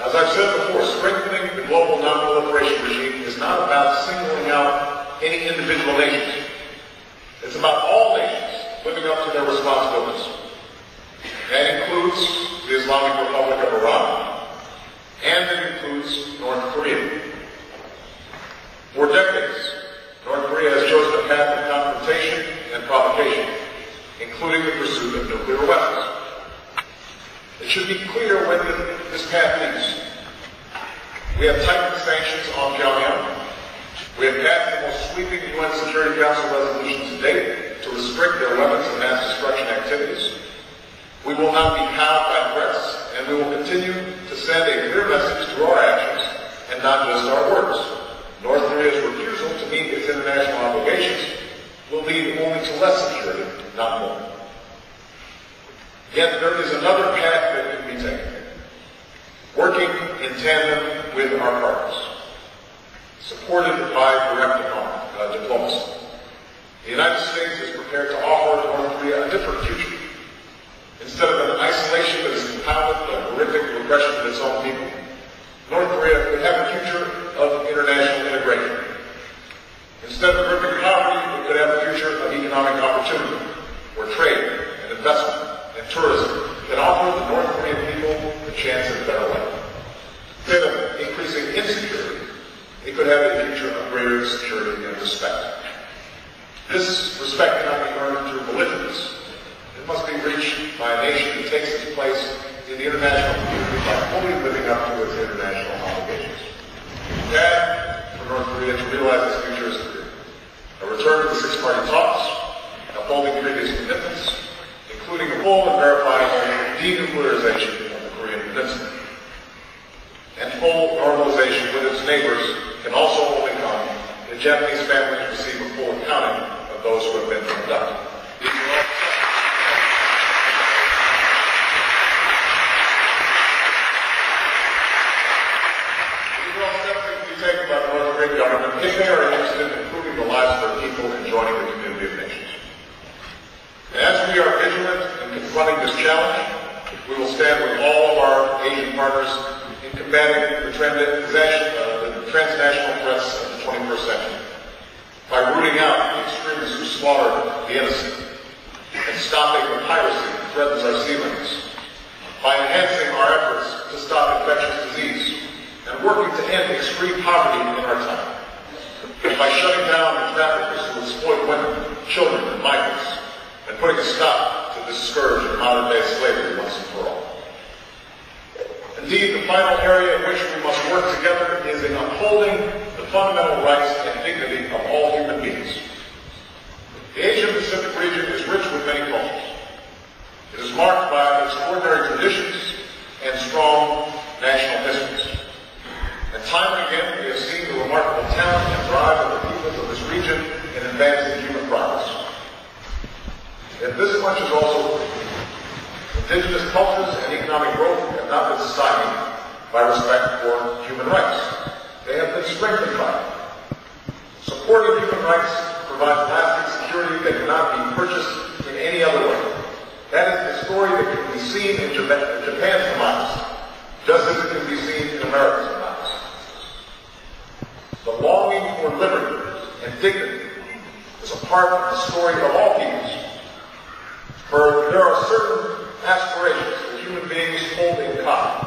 As I've said before, strengthening the global non-proliferation regime is not about singling out any individual nations. It's about all nations living up to their responsibilities. That includes the Islamic Republic of Iran, and it includes North Korea. For decades, North Korea has chosen a path of confrontation and provocation, including the pursuit of nuclear weapons. It should be clear when this path leads. We have tightened sanctions on Pyongyang. We have passed the most sweeping UN Security Council resolution to date to restrict their weapons of mass destruction activities. We will not be cowed by threats, and we will continue to send a clear message through our actions and not just our words. North Korea's refusal to meet its international obligations will lead only to less security, not more. Yet there is another path that can be taken, working in tandem with our partners, supported by direct diplomacy. The United States is prepared to offer North Korea a different future. Instead of an isolation that is compounded by horrific repression of its own people, North Korea could have a future of international integration. Instead of gripping poverty, it could have a future of economic opportunity, where trade and investment and tourism can offer the North Korean people a chance at a better life. Instead of increasing insecurity, it could have a future of greater security and respect. This respect cannot be earned through belligerence. It must be reached by a nation that takes its place in the international community by fully living up to its international obligations. The path for North Korea to realize this future is clear. A return to the six-party talks, upholding previous commitments, including a full and verifiable denuclearization of the Korean Peninsula. And full normalization with its neighbors can also only come if Japanese families receive a full accounting of those who have been abducted. Taken by the North Korean government if they are interested in improving the lives of their people and joining the community of nations. And as we are vigilant in confronting this challenge, we will stand with all of our Asian partners in combating the transnational threats of the 21st century by rooting out the extremists who slaughter the innocent and stopping the piracy that threatens our sea limits, by enhancing our efforts to stop infectious disease, and working to end extreme poverty in our time, by shutting down the traffickers who exploit women, children, and migrants, and putting a stop to this scourge of modern-day slavery once and for all. Indeed, the final area in which we must work together is in upholding the fundamental rights and dignity of all human beings. The Asia-Pacific region is rich with many cultures. It is marked by extraordinary traditions and strong national histories. And time and again, we have seen the remarkable talent and drive of the peoples of this region in advancing human progress. Yet this much is also true. Indigenous cultures and economic growth have not been stymied by respect for human rights. They have been strengthened by it. Supporting human rights provides lasting security that cannot be purchased in any other way. That is the story that can be seen in Japan's demise, just as it can be seen in America's demise. The longing for liberty and dignity is a part of the story of all peoples. For there are certain aspirations that human beings hold in common.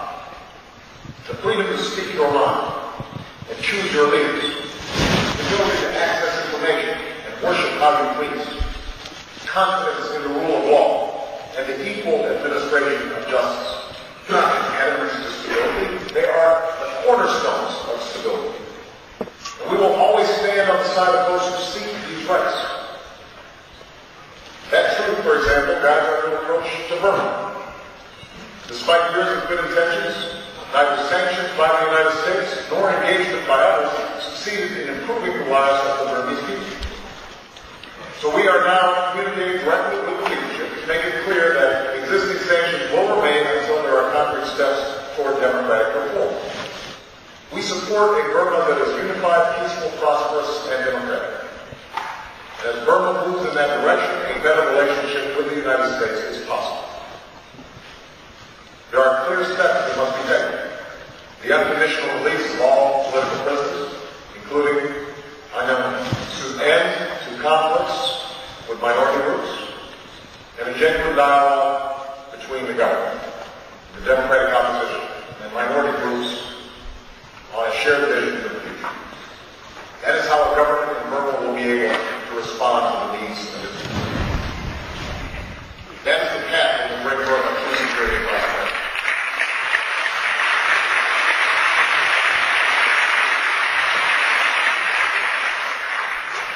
The freedom to speak your mind and choose your leaders. The ability to access information and worship how you please. Confidence in the rule of law and the equal administration of justice. Not impediments to stability, they are the cornerstones of stability. And we will always stand on the side of those who seek these rights. That truth, for example, guides our new approach to Burma. Despite years of good intentions, neither sanctions by the United States nor engagement by others succeeded in improving the lives of the Burmese people. So we are now communicating directly with the leadership to make it clear that existing sanctions will remain until there are concrete steps toward democratic reform. We support a Burma that is unified, peaceful, prosperous, and democratic. And as Burma moves in that direction, a better relationship with the United States is possible. There are clear steps that must be taken. the unconditional release of all political prisoners, including to end to conflicts with minority groups, and a genuine dialogue between the government, the Democratic opposition, and minority groups on a shared vision for the future. That is how a government in Burma will be able to respond to the needs of its people. That is the path that will bring Burma to security and prosperity.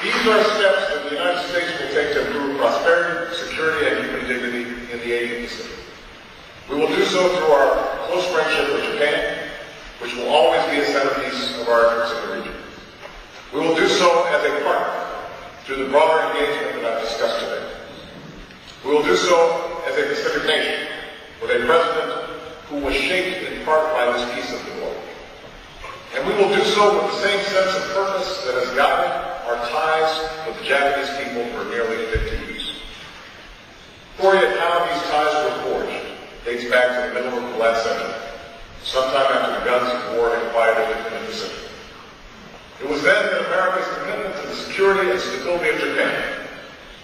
These are steps that the United States will take to improve prosperity, security, and human dignity in the Asian Pacific. We will do so through our close friendship with Japan, which will always be a centerpiece of our efforts in the region. We will do so as a partner through the broader engagement that I've discussed today. We will do so as a Pacific nation with a president who was shaped in part by this piece of the globe. And we will do so with the same sense of purpose that has guided our ties with the Japanese people for nearly 50 years. For yet how these ties were forged dates back to the middle of the last century, sometime after the guns of war had quieted in the Pacific. It was then that America's commitment to the security and stability of Japan,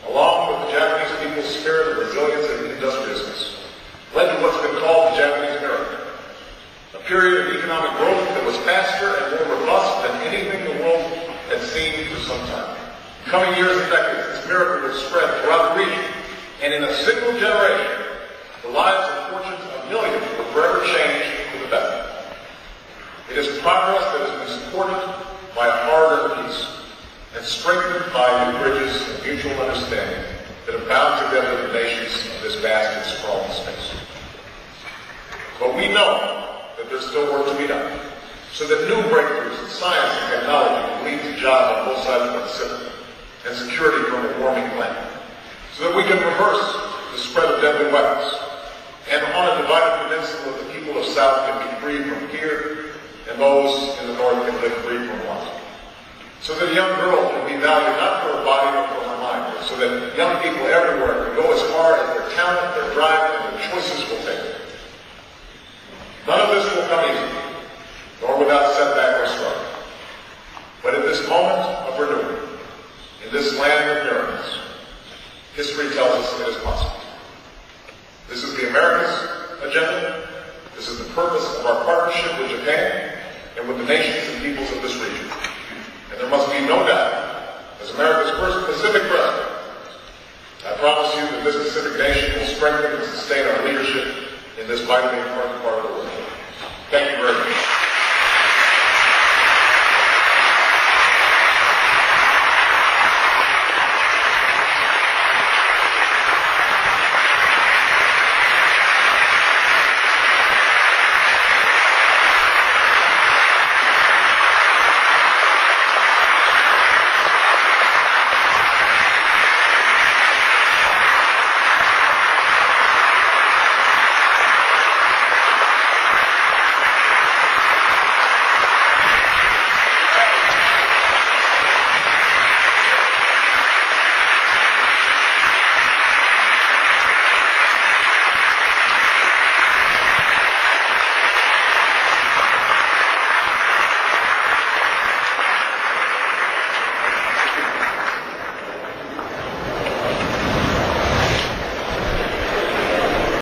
along with the Japanese people's spirit of resilience and industriousness, led to what's been called the Japanese miracle, a period of economic growth that was faster and more robust than anything the world had seen for some time. In coming years and decades, this miracle would spread throughout the region, and in a single generation, the lives and fortunes of millions were forever changed for the better. It is progress that has been supported by a hard-earned peace and strengthened by new bridges of mutual understanding that have bound together the nations of this vast and sprawling space. But we know that there's still work to be done, so that new breakthroughs in science and technology can lead to jobs on both sides of the Pacific and security from a warming planet, so that we can reverse the spread of deadly weapons, and on a divided peninsula, the people of South can be free from fear, and those in the North can live free from want. So that a young girl can be valued not for her body but for her mind, so that young people everywhere can go as far as their talent, their drive, and their choices will take them. None of this will come easily, nor without setback or struggle. But at this moment of renewal, in this land of miracles, history tells us it is possible. This is the America's agenda. This is the purpose of our partnership with Japan and with the nations and peoples of this region. And there must be no doubt, as America's first Pacific president, I promise you that this Pacific nation will strengthen and sustain our leadership in this vitally important part of the world. Thank you very much.